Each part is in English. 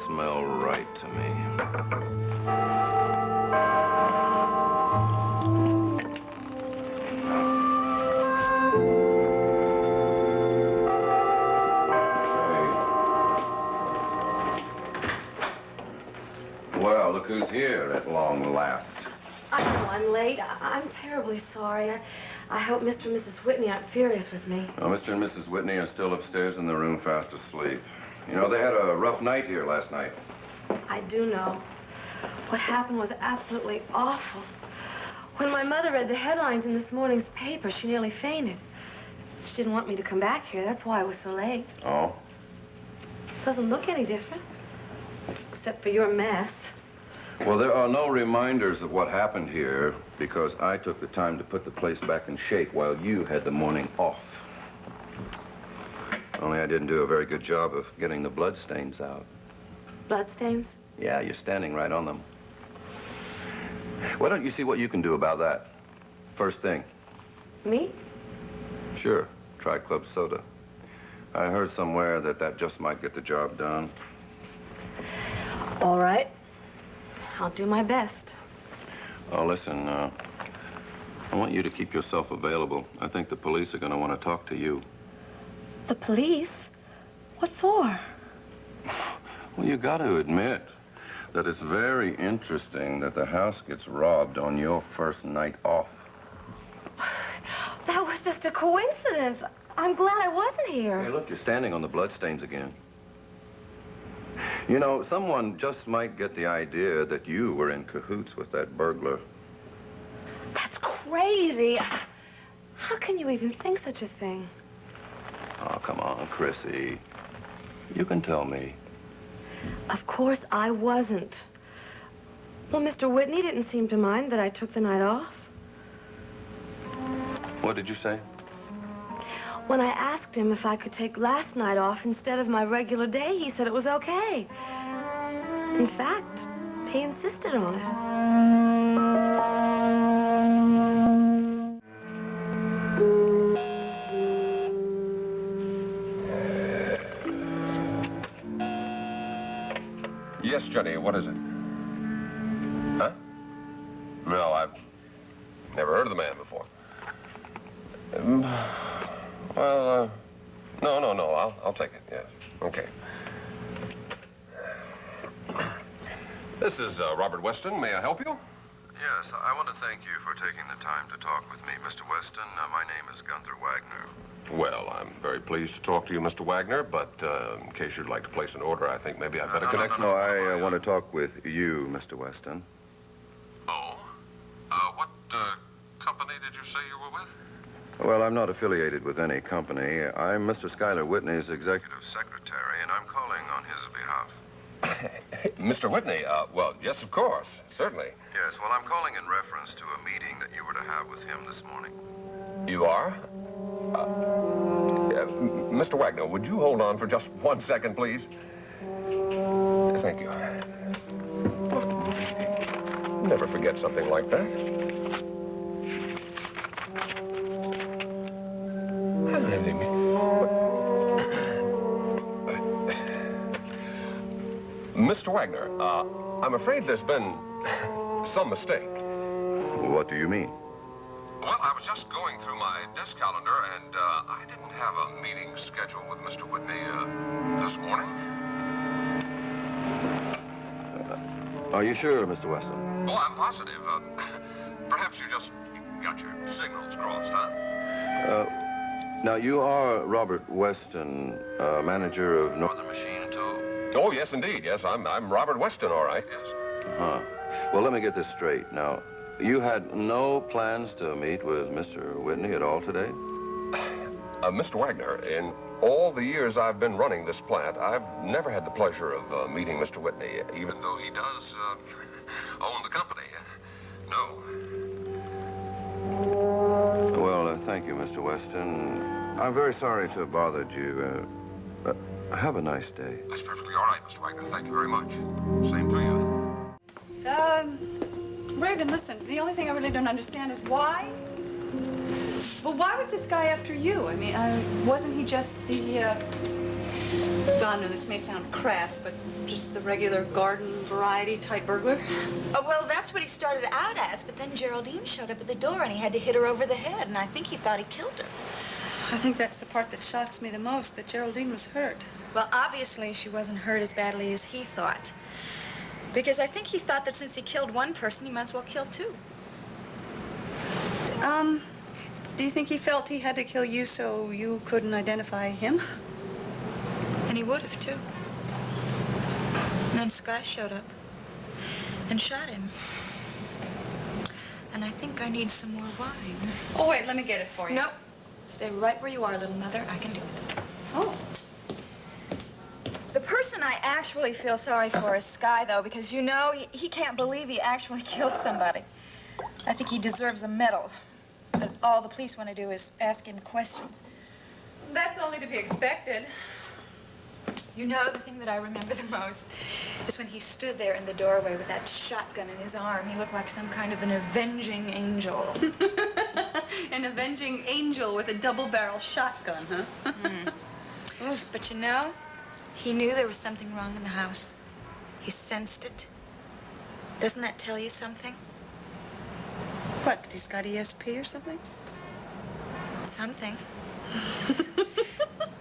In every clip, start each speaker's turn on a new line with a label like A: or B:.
A: smell right to me. Well, look who's here at long last.
B: I know I'm late. I'm terribly sorry. I hope Mr. and Mrs. Whitney aren't furious with me.
A: Well, Mr. and Mrs. Whitney are still upstairs in the room fast asleep. You know, they had a rough night here last night.
B: I do know. What happened was absolutely awful. When my mother read the headlines in this morning's paper, she nearly fainted. She didn't want me to come back here. That's why I was so late.
A: Oh?
B: Doesn't look any different, except for your mess.
A: Well, there are no reminders of what happened here because I took the time to put the place back in shape while you had the morning off. Only I didn't do a very good job of getting the bloodstains out.
B: Bloodstains?
A: Yeah, you're standing right on them. Why don't you see what you can do about that? First thing.
B: Me?
A: Sure. Try club soda. I heard somewhere that just might get the job done.
B: All right. I'll do my best.
A: Oh, listen, I want you to keep yourself available. I think the police are going to want to talk to you.
B: The police? What for?
A: Well, you got to admit that it's very interesting that the house gets robbed on your first night off.
B: That was just a coincidence. I'm glad I wasn't here.
A: Hey, look, you're standing on the bloodstains again. You know, someone just might get the idea that you were in cahoots with that burglar.
B: That's crazy. How can you even think such a thing?
A: Oh, come on, Chrissy. You can tell me.
B: Of course I wasn't. Well, Mr. Whitney didn't seem to mind that I took the night off.
A: What did you say?
B: When I asked him if I could take last night off instead of my regular day, he said it was okay. In fact, he insisted on it.
C: Yes, Jenny, what is it? Huh? No, I've never heard of the man before. Well, no, I'll take it, yes. Okay. This is Robert Weston. May I help you?
A: Yes, I want to thank you for taking the time to talk with me, Mr. Weston. My name is Gunther Wagner.
C: Well, I'm very pleased to talk to you, Mr. Wagner, but in case you'd like to place an order, I think maybe I'd better connect you.
A: No, I want to talk with you, Mr. Weston.
C: Oh? What company did you say you were with?
A: Well, I'm not affiliated with any company. I'm Mr. Schuyler Whitney's executive secretary, and I'm calling on his behalf.
C: Mr. Whitney, well, yes, of course, certainly.
A: Yes, well, I'm calling in reference to a meeting that you were to have with him this morning.
C: You are? Mr. Wagner, would you hold on for just 1 second, please? Thank you. Never forget something like that. Mr. Wagner, I'm afraid there's been some mistake.
A: What do you mean?
C: Well, I was just going through my desk calendar, and I didn't have a meeting scheduled with Mr. Whitney this morning.
A: Are you sure, Mr. Weston?
C: Oh, I'm positive. Perhaps you just got your signals crossed, huh?
A: Now, you are Robert Weston, manager of Northern Machine Tool?
C: Oh, yes, indeed. Yes, I'm Robert Weston, all right, yes.
A: Uh-huh. Well, let me get this straight. Now, you had no plans to meet with Mr. Whitney at all today?
C: Mr. Wagner, in all the years I've been running this plant, I've never had the pleasure of meeting Mr. Whitney, even though he does own the company. No.
A: Well, thank you, Mr. Weston. I'm very sorry to have bothered you. Have a nice day.
C: That's perfectly all right, Mr. Wagner. Thank you very much. Same to you.
D: Reagan, listen, the only thing I really don't understand is why? Well, why was this guy after you? I mean, wasn't he just the Well, I know this may sound crass, but just the regular garden variety type burglar.
E: Oh, well, that's what he started out as, but then Geraldine showed up at the door and he had to hit her over the head, and I think he thought he killed her.
D: I think that's the part that shocks me the most, that Geraldine was hurt.
E: Well, obviously she wasn't hurt as badly as he thought. Because I think he thought that since he killed one person, he might as well kill two.
D: Do you think he felt he had to kill you so you couldn't identify him?
E: And he would have, too. And then Sky showed up and shot him. And I think I need some more wine.
D: Oh, wait, let me get it for you.
E: Nope. Stay right where you are, little mother. I can do it.
D: Oh.
E: The person I actually feel sorry for is Sky, though, because, you know, he can't believe he actually killed somebody. I think he deserves a medal. But all the police want to do is ask him questions.
D: That's only to be expected.
E: You know, the thing that I remember the most is when he stood there in the doorway with that shotgun in his arm. He looked like some kind of an avenging angel.
D: An avenging angel with a double-barrel shotgun, huh?
E: Oof, but you know, he knew there was something wrong in the house. He sensed it. Doesn't that tell you something?
D: What, he's got ESP or something?
E: Something.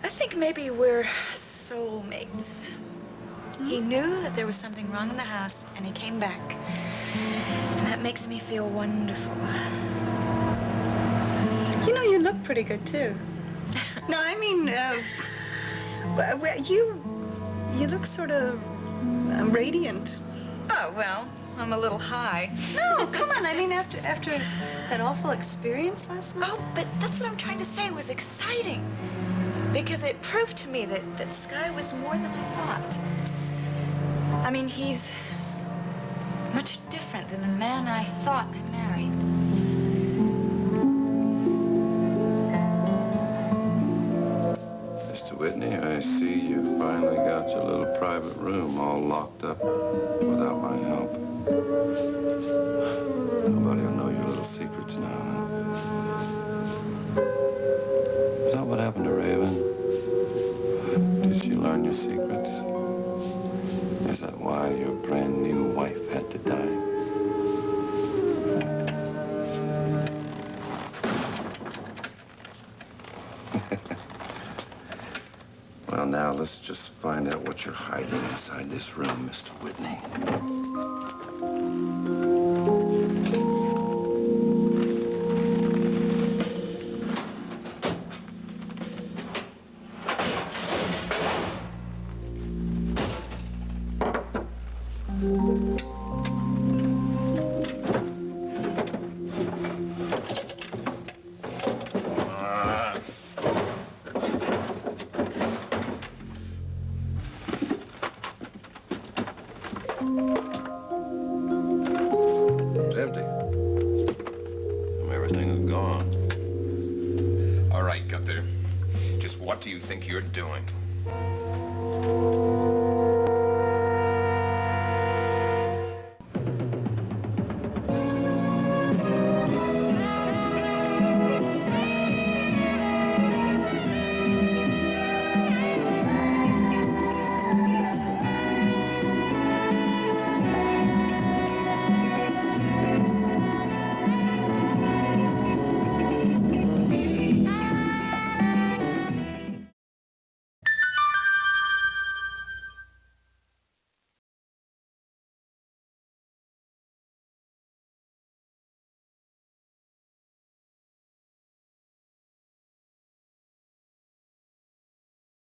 E: I think maybe we're soulmates. He knew that there was something wrong in the house, and he came back. And that makes me feel wonderful.
D: You know, you look pretty good, too. No, I mean, well, you look sort of radiant.
E: Oh, well, I'm a little high.
D: No, come on. I mean, after that awful experience last night.
E: Oh, but that's what I'm trying to say. It was exciting. Because it proved to me that Sky was more than I thought. I mean, he's much different than the man I thought I married.
A: Mr. Whitney, I see you finally got your little private room all locked up without my help. Nobody will know your little secrets now, huh? Is that what happened to Raven? Did she learn your secrets? Is that why your brand new wife had to die? Well, now let's just find out what you're hiding inside this room, Mr. Whitney. It's empty. Everything is gone.
C: All right, Gunther. Just what do you think you're doing?